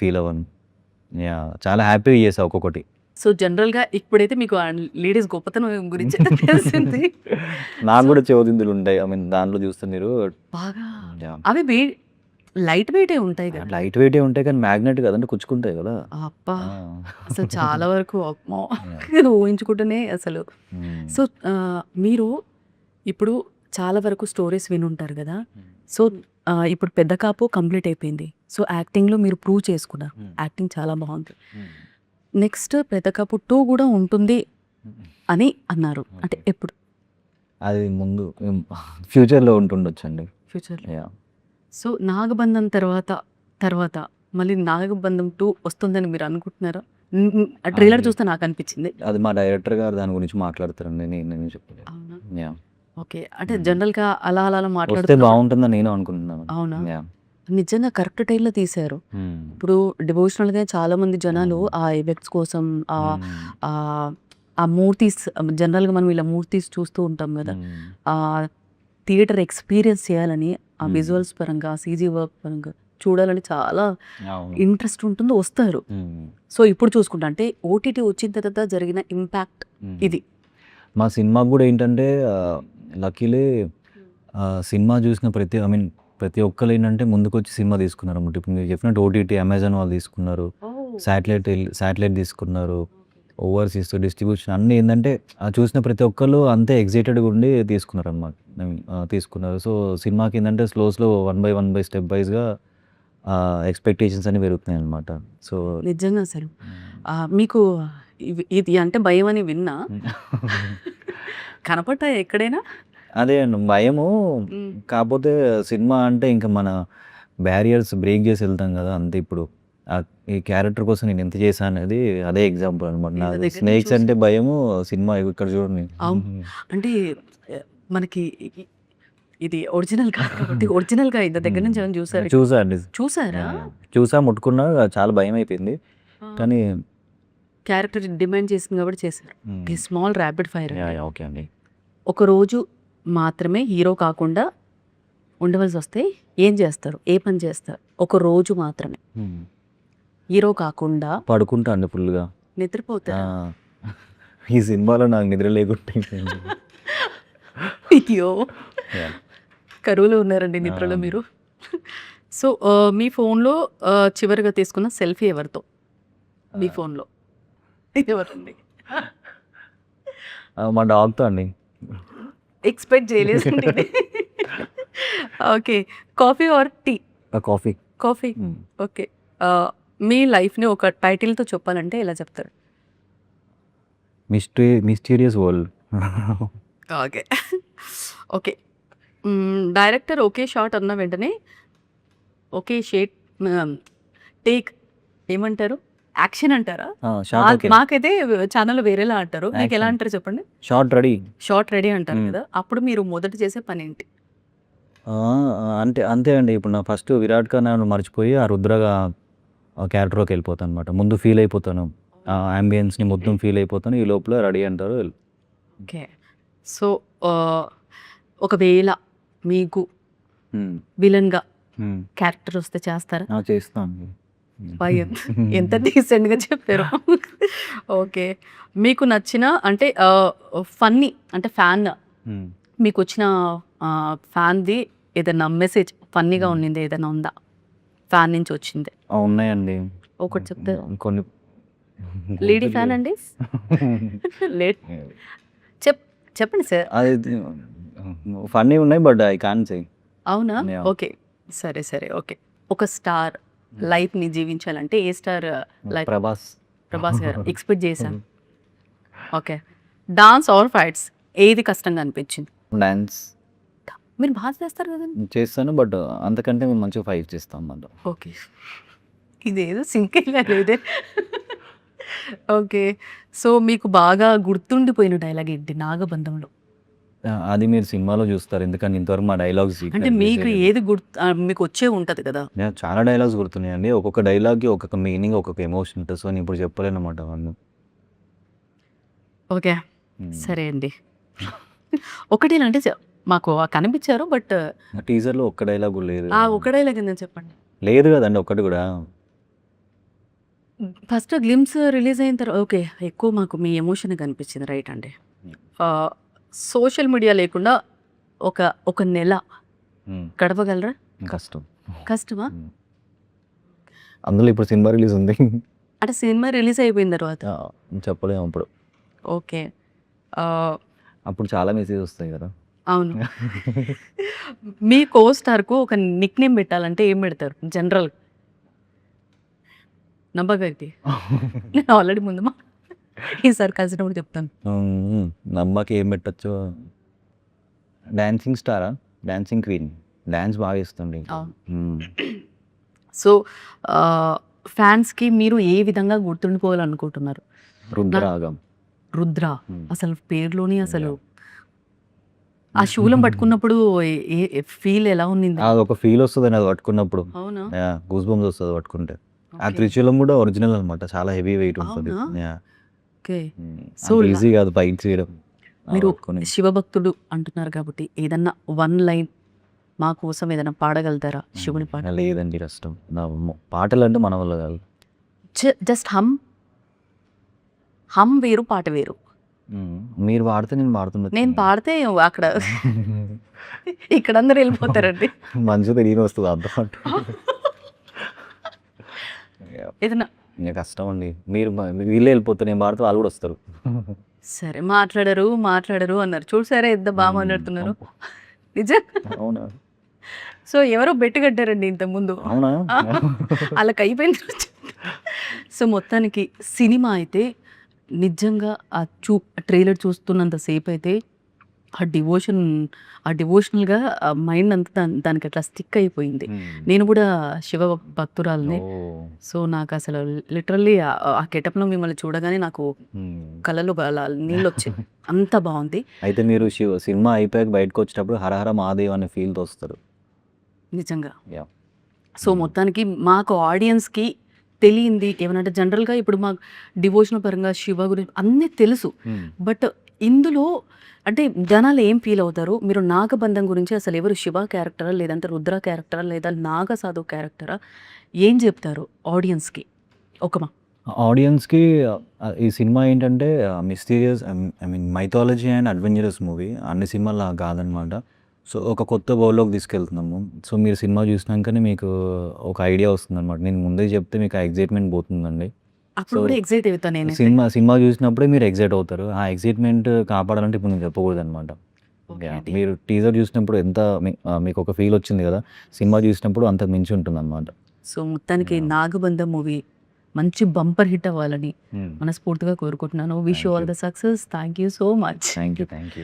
Feel అవ్వను. చాలా హ్యాపీగా చేసా ఒక్కొక్కటి. సో జనరల్‌గా ఇప్పుడైతే మీకు లేడీస్ గొప్పతనం గురించి అయితే తెలిసింది. నాకు సో కూడా చెవుదిందులు ఉంటాయి. దాంట్లో చూస్తే మీరు బాగా యాహ్! అవి లైట్ వెయిటే ఉంటాయి గదా! లైట్ వెయిటే ఉంటాయి కానీ మ్యాగ్నెట్ కదండీ కుచ్చుకుంటాయి కదా! అబ్బా! ఆ! అసలు చాలా వరకు అమ్మో! యాహ్! ఊహించుకుంటేనే అసలు. హ్మ్. సో మీరు ఇప్పుడు చాలా వరకు స్టోరీస్ వినుంటారు గదా! హ్మ్. సో ఇప్పుడు 'పెద్ద కాపు' కంప్లీట్ అయిపోయింది. సో యాక్టింగ్‌లో మీరు ప్రూవ్ చేసుకున్నారు. హ్మ్. యాక్టింగ్ చాలా బావుంది. హ్మ్. నెక్స్ట్ 'పెద్ద కాపు 2' గూడా ఉంటుంది హ్మ్. అని అన్నారు. అంటే ఓకే. ఎప్పుడు? అది ముందు ఫ్యూచర్‌లో ఉంటుండొచ్చండి. ఫ్యూచర్‌లో. యాహ్! సో 'నాగబంధం' తర్వాత మళ్ళీ 'నాగబంధం 2' వస్తుందని మీరు అనుకుంటున్నారా? ఆ ట్రైలర్ అది చూస్తే నాకనిపించింది. అది మా డైరెక్టర్ గారు దాని గురించి మాట్లాడతారండి. నేనేం చెప్పలేను. అవునా? యాహ్! ఓకే. అంటే హ్మ్. జనరల్‌గా అలా వస్తే మాట్లాడుతున్నప్పుడు బావుంటుందని నేను అనుకుంటున్నాను. అవునా? యాహ్! నిజంగా కరెక్ట్ టైంలో తీశారు. హ్మ్. ఇప్పుడు డివోషనల్‌గా చాలామంది జనాలు అవును. ఆ ఎఫెక్ట్స్ కోసం హ్మ్. ఆహ్, ఆ మూర్తీస్ జనరల్‌గా మనం ఇలా మూర్తీస్ చూస్తూ ఉంటాం గదా! హ్మ్. ఆహ్, థియేటర్ ఎక్స్‌పీరియన్స్ చేయాలని ఆ హ్మ్. విజువల్స్ పరంగా, సీజీ వర్క్ పరంగా చూడాలని చాలా అవును. ఇంట్రెస్ట్ ఉంటుంది. వస్తారు. హ్మ్. సో, ఇప్పుడు చూసుకుంటే అంటే ఓటీటీ వచ్చిన తర్వాత జరిగిన ఇంపాక్ట్ హ్మ్. ఇది. మా సినిమాకి గూడా ఏంటంటే లక్కీలీ హ్మ్. సినిమా జూసిన ప్రతి ఒక్కళ్ళేంటంటే ముందుకొచ్చి సినిమా తీసుకున్నారన్నమాట. ఇప్పుడు మీరు చెప్పినట్టు ఓటీటీ అమెజాన్ వాళ్ళు తీసుకున్నారు. ఓహ్! శాటిలైట్ తీసుకున్నారు. ఓకే. ఓవర్‌సీస్ డిస్ట్రిబ్యూషన్ అన్నీ ఏందంటే చూసిన ప్రతి ఒక్కళ్ళు అంతే ఎక్సైటెడ్‌గా ఉండి తీసుకున్నారన్నమాట. తీసుకున్నారు. సో, సినిమాకేందంటే వన్ బై స్టెప్ వైస్‌గా ఎక్స్‌పెక్టేషన్స్ అన్నీ పెరుగుతున్నాయన్నమాట. సో నిజంగా అసలు. హ్మ్. మీకు ఇది అంటే భయమని విన్నా. కనపడ్డాయా ఎక్కడైనా? అదే అండి. భయము. హ్మ్. కాపోతే సినిమా అంటే ఇంక మన బ్యారియర్స్ బ్రేక్ జేసి ఎళ్తాం గదా! అంతే ఇప్పుడు. ఈ క్యారెక్టర్ కోసం నేను ఎంత చేశా అనేది అదే ఎగ్జాంపుల్ అనమాట. వీళ్ళ నాకు దగ్గర నుంచి స్నేక్స్ చూసి అంటే భయము. సినిమా ఇక్కడ చూడండి. అవును. అంటే మనకి ఇది ఒరిజినల్ కాదు కాబట్టి ఒరిజినల్‌గా ఇంత దగ్గర హ్మ్. నుంచి ఏమైనా చూసారా? చూసా అండి. చూసారా? యాహ్! చూసా, ముట్టుకున్నా చాలా భయమైపోయింది. ఆ! కానీ క్యారెక్టర్ డిమాండ్ చేసింది కాబట్టి చేశారు. ఓకే. హ్మ్. స్మాల్ ర్యాపిడ్ ఫైర్ అండి. యాహ్! ఓకే అండి. ఒకరోజు మాత్రమే హీరో కాకుండా ఉండవలసొస్తే ఏం చేస్తారు? ఏ పని చేస్తారు? ఒక రోజు మాత్రమే. హ్మ్. హీరో కాకుండా పడుకుంటా అండి ఫుల్‌గా. ఆ! నిద్రపోతారా? ఈ సినిమాలో నాకు నిద్ర లేకుండా అయిపోయింది. అయ్యో! యాహ్! కరువులో ఉన్నారండి ఆ! నిద్రలో మీరు. సో, మీ ఫోన్‌లో చివరగా తీసుకున్న సెల్ఫీ ఎవరితో? మీ ఆ! ఫోన్‌లో ఎవరండి? మా డాగ్‌తో అండి. ఎక్స్‌పెక్ట్ చేయలేదండి ఇది. Okay. Coffee or tea? Coffee. Coffee. Hmm. Okay. ఆహ్, మీ లైఫ్‌ని ఒక టైటిల్‌తో చెప్పాలంటే ఎలా చెప్తారు? Mysterious world. Okay. Okay. Director okay shot అన్న వెంటనే ఒకే ఆహ్, టేక్ ఏమంటారు? యాక్షన్ అంటారా? Shot okay. మాకైతే ఛానెల్‌లో వేరేలా అంటారు. మీకెలా యాక్షన్. అంటారు చెప్పండి? Shot ready. షాట్ రెడీ అంటారు హ్మ్. కదా! అప్పుడు మీరు మొదట చేసే పనేంటి? ఆ! అంతే అండి. ఇప్పుడు నా ఫస్ట్ 'విరాట్ ఖన్నా' మర్చిపోయి ఆ రుద్రగా క్యారెక్టర్‌లోకి వెళ్ళిపోతానన్నమాట. ముందు ఫీల్ అయిపోతాను. ఆ యాంబియన్స్‌ని మొత్తం ఫీల్ అయిపోతాను. ఈ లోపల రెడీ అంటారు. ఓకే. సో, ఆహ్, ఒకవేళ మీకు హ్మ్. విలన్‌గా హ్మ్. క్యారెక్టర్ వస్తే చేస్తారా? చేస్తా అండి. అబ్బా! ఎంత డీసెంట్‌గా చెప్పారో. ఓకే. మీకు నచ్చిన అంటే ఫన్నీ అంటే ఫ్యాన్ హ్మ్. మీకొచ్చిన ఫ్యాన్‌ది ఏదన్నా మెసేజ్ ఫన్నీగా హ్మ్. ఉండింది ఏదైనా ఉందా? ఫ్యాన్ నుంచి వచ్చింది. ఉన్నాయండి. ఒకటి చెప్తారా? కొన్ని లేడీ ఫ్యాన్ గుర్తులేవు. అండి? లేడ్ చెప్ చెప్పండి సార్. అది ఫన్నీ ఉన్నాయి. But I can't say. అవునా? యాహ్! ఓకే. సరే. ఓకే. ఒక స్టార్ లైఫ్‌ని జీవించాలంటే ఏ స్టార్ లైఫ్? 'ప్రభాస్.' 'ప్రభాస్' గారు. ఎక్స్‌పెక్ట్ చేశా. ఓకే. డాన్స్ ఆర్ ఫైట్స్ ఏది కష్టంగా అనిపించింది? డాన్స్ మీరు బా చేస్తారు కదండీ! చేస్తాను. బట్ అంతకంటే మేము మంచిగా ఫైట్ చేస్తాం అన్నమాట. ఓకే. ఇదేదో సింకేలా లేదే. ఓకే. సో, మీకు బాగా గుర్తుండిపోయిన డైలాగ్ ఏంటి 'నాగబంధంలో'? అది మీరు సినిమాలో చూస్తారు. ఎందుకంటే ఇంతవరకు మా డైలాగ్స్ అంటే రిలీజ్ మీకు చేయలేదు. ఏది మీకొచ్చే ఉంటది కదా! చాలా డైలాగ్స్ గుర్తున్నాయండి. ఒక్కొక్క డైలాగ్‌కి ఒక్కొక్క మీనింగ్, ఒక్కొక్క ఎమోషన్ ఉంటది. సో, నేను ఇప్పుడు చెప్పలేనన్నమాట అవన్నీ. ఓకే. హ్మ్. సరే అండి. ఒకటేనంటే మాకు కనిపించారు. బట్ టీజర్‌లో ఒక్క డైలాగ్ కూడా లేదు ఆ కదా! ఒక డైలాగ్ ఏందని చెప్పండి. లేదు కదండీ ఒక్కటి కూడా. ఫస్ట్ గ్లిమ్స్ రిలీజ్ అయిన తర్వాత ఓకే. ఎక్కువ మాకు మీ ఎమోషన్ కనిపించింది. రైట్ అండి. సోషల్ మీడియా లేకుండా ఒక ఒక నెల గడపగలరా? కష్టం. కష్టమా? అందులో ఇప్పుడు సినిమా రిలీజ్ ఉంది. అంటే సినిమా రిలీజ్ అయిపోయిన తర్వాత. చెప్పలేము అప్పుడు. ఓకే. అప్పుడు చాలా మెసేజ్ వస్తాయి కదా. అవును. మీ కోస్టార్కు ఒక నిక్ నేమ్ పెట్టాలంటే ఏం పెడతారు జనరల్? నమ్మగైతే నేను ఆల్రెడీ ముందు ఈసారి కలిసినప్పుడు చెప్తాను. నమ్మకి ఏం పెట్టచ్చు? డాన్సింగ్ స్టారా, డాన్సింగ్ క్వీన్, డాన్స్ బాగా ఇస్తుంది. సో ఫ్యాన్స్కి మీరు ఏ విధంగా గుర్తుండిపోవాలనుకుంటున్నారు? రుద్రాగం. రుద్ర అసలు పేరులోని అసలు ఆ శూలం పట్టుకున్నప్పుడు ఫీల్ ఎలా ఉంది? అది ఒక ఫీల్ వస్తుంది అది పట్టుకున్నప్పుడు. అవునా? గూస్ బంప్స్ వస్తుంది పట్టుకుంటే. ఆ త్రిశూలం కూడా ఒరిజినల్ అనమాట, చాలా హెవీ వెయిట్ ఉంటుంది. ఓకే. సో ఈజీ కాదు ఫైట్ చేయడం. మీరు శివభక్తుడు అంటున్నారు కాబట్టి ఏదన్నా వన్ లైన్ మా కోసం ఏదైనా పాడగలుగుతారా శివుని పాట? లేదండి కష్టం. పాటలు అంటే మన వల్ల కాదు. జస్ట్ హమ్. హమ్ వేరు, పాట వేరు. మీరు పాడితే నేను పాడుతున్నా. నేను పాడితే అక్కడ ఇక్కడ అందరు వెళ్ళిపోతారండి. మంచిగా తెలియని వస్తుంది అర్థం. ఏదన్నా ఇంకా కష్టం అండి. మీరు వీళ్ళే వెళ్ళిపోతారు, నేను పాడితే వాళ్ళు కూడా వస్తారు. సరే మాట్లాడరు మాట్లాడరు అన్నారు. చూసారా ఎంత బాగా మాట్లాడుతున్నారు. నిజం. అవునా? సో ఎవరో బెట్టు కట్టారండి ఇంతకుముందు. అవునా? వాళ్ళకి అయిపోయింది. సో మొత్తానికి సినిమా అయితే నిజంగా ఆ ట్రైలర్ చూస్తున్నంత సేపు అయితే ఆ డివోషనల్గా మైండ్ అంతా దానికి అట్లా స్టిక్ అయిపోయింది. నేను కూడా శివ భక్తురాలనే. సో నాకు అసలు లిటరల్లీ ఆ గెటప్లో మిమ్మల్ని చూడగానే నాకు కళ్ళలో నీళ్ళు వచ్చాయి. అంత బాగుంది. అయితే మీరు సినిమా అయిపోయాక బయటకు వచ్చేటప్పుడు హరహర మహాదేవ్ అనే ఫీల్తో వస్తారు నిజంగా. సో మొత్తానికి మాకు ఆడియన్స్కి తెలియంది ఏమనంటే జనరల్గా ఇప్పుడు మాకు డివోషనల్ పరంగా శివ గురించి అన్నీ తెలుసు. బట్ ఇందులో అంటే జనాలు ఏం ఫీల్ అవుతారు? మీరు నాగబంధం గురించి అసలు ఎవరు శివ క్యారెక్టరా, లేదంటే రుద్ర క్యారెక్టరా, లేదా నాగసాధు క్యారెక్టరా, ఏం చెప్తారు ఆడియన్స్కి? ఒకమా ఆడియన్స్కి ఈ సినిమా ఏంటంటే mysterious, I mean mythology and adventurous movie. అన్ని సినిమాలు కాదనమాట. సో ఒక కొత్త వరల్డ్‌లోకి తీసుకెళ్తున్నాము. సో మీరు సినిమా చూసినాకనే మీకు ఒక ఐడియా వస్తుందనమాట. నేను ముందే చెప్తే మీకు ఆ ఎక్సైట్‌మెంట్ పోతుందండి. అప్పుడు కూడా ఎక్సైట్ అవుతాను నేను. సినిమా చూసినప్పుడే మీరు ఎక్సైట్ అవుతారు. ఆ ఎక్సైట్‌మెంట్ కాపాడాలంటే ఇప్పుడు నేను చెప్పకూడదనమాట. మీరు టీజర్ చూసినప్పుడు ఎంత మీకు ఒక ఫీల్ వచ్చింది కదా, సినిమా చూసినప్పుడు అంతకు మించి ఉంటుందన్నమాట. సో మొత్తానికి నాగబంధం మూవీ మంచి బంపర్ హిట్ అవ్వాలని మనస్ఫూర్తిగా కోరుకుంటున్నాను. Wish you all the success. Thank you so much. Thank you.